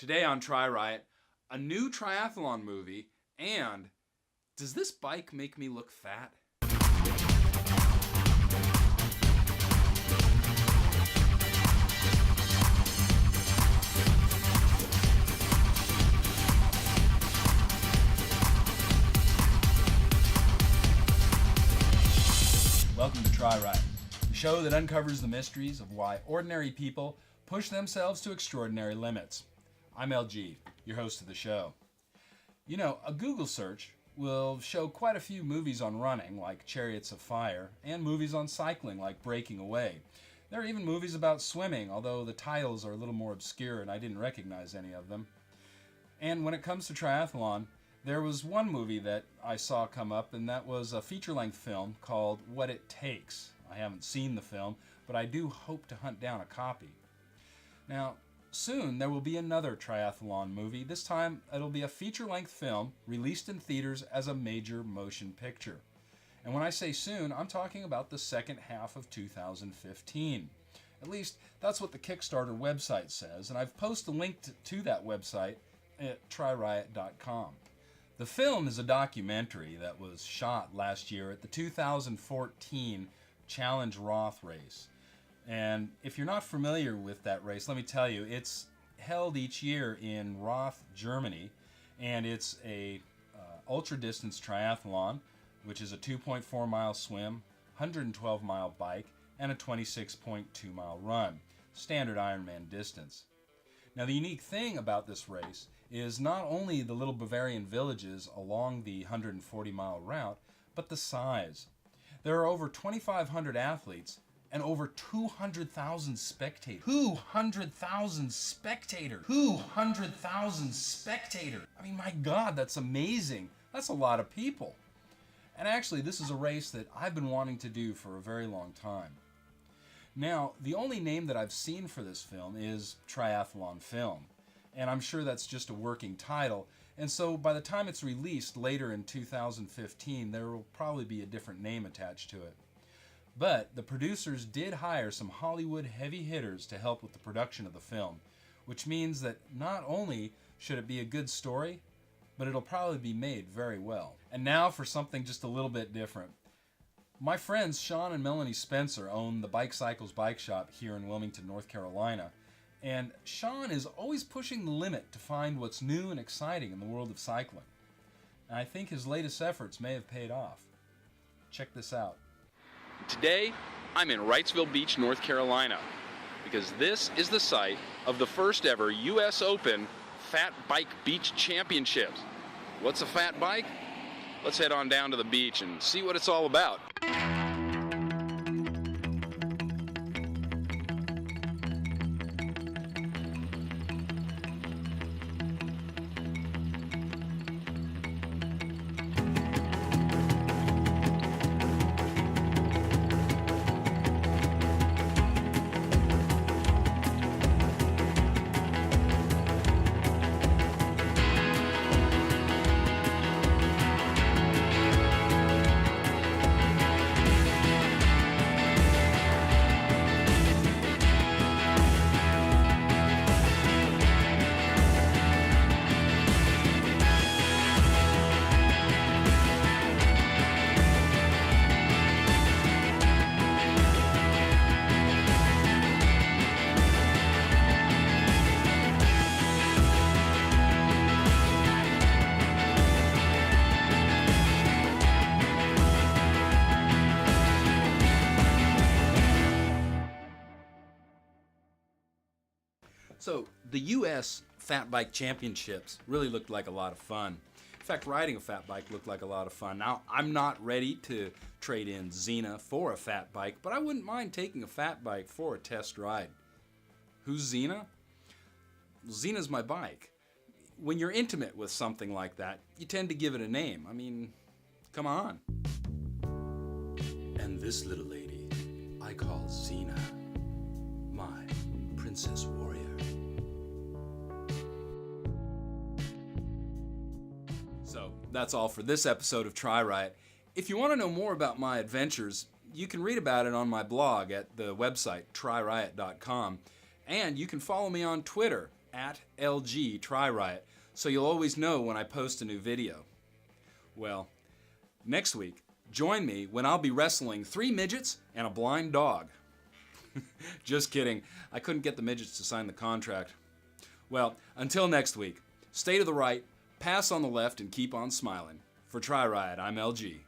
Today on TriRiot, a new triathlon movie, and does this bike make me look fat? Welcome to TriRiot, the show that uncovers the mysteries of why ordinary people push themselves to extraordinary limits. I'm LG, your host of the show. You know, a Google search will show quite a few movies on running, like Chariots of Fire, and movies on cycling, like Breaking Away. There are even movies about swimming, although the titles are a little more obscure and I didn't recognize any of them. And when it comes to triathlon, there was one movie that I saw come up, and that was a feature-length film called What It Takes. I haven't seen the film, but I do hope to hunt down a copy. Now, soon there will be another triathlon movie. This time it'll be a feature-length film released in theaters as a major motion picture. And when I say soon, I'm talking about the second half of 2015. At least that's what the Kickstarter website says, and I've posted a link to that website at TriRiot.com. The film is a documentary that was shot last year at the 2014 Challenge Roth race. And if you're not familiar with that race, let me tell you, it's held each year in Roth, Germany, and it's a ultra-distance triathlon, which is a 2.4 mile swim, 112 mile bike, and a 26.2 mile run, standard Ironman distance. Now, the unique thing about this race is not only the little Bavarian villages along the 140 mile route, but the size. There are over 2,500 athletes and over 200,000 spectators. 200,000 spectators! 200,000 spectators! I mean, my God, that's amazing. That's a lot of people. And actually, this is a race that I've been wanting to do for a very long time. Now, the only name that I've seen for this film is Triathlon Film, and I'm sure that's just a working title, and so by the time it's released later in 2015, there will probably be a different name attached to it. But the producers did hire some Hollywood heavy hitters to help with the production of the film, which means that not only should it be a good story, but it'll probably be made very well. And now for something just a little bit different. My friends Sean and Melanie Spencer own the Bike Cycles Bike Shop here in Wilmington, North Carolina, and Sean is always pushing the limit to find what's new and exciting in the world of cycling. And I think his latest efforts may have paid off. Check this out. Today, I'm in Wrightsville Beach, North Carolina, because this is the site of the first ever U.S. Open Fat Bike Beach Championships. What's a fat bike? Let's head on down to the beach and see what it's all about. So, the U.S. Fat Bike Championships really looked like a lot of fun. In fact, riding a fat bike looked like a lot of fun. Now, I'm not ready to trade in Xena for a fat bike, but I wouldn't mind taking a fat bike for a test ride. Who's Xena? Xena's my bike. When you're intimate with something like that, you tend to give it a name. I mean, come on. And this little lady, I call Xena, my princess warrior. So, that's all for this episode of TriRiot. If you want to know more about my adventures, you can read about it on my blog at the website TriRiot.com, and you can follow me on Twitter at LG TriRiot, so you'll always know when I post a new video. Well, next week, join me when I'll be wrestling 3 midgets and a blind dog. Just kidding. I couldn't get the midgets to sign the contract. Well, until next week, stay to the right, pass on the left, and keep on smiling. For TriRiot, I'm LG.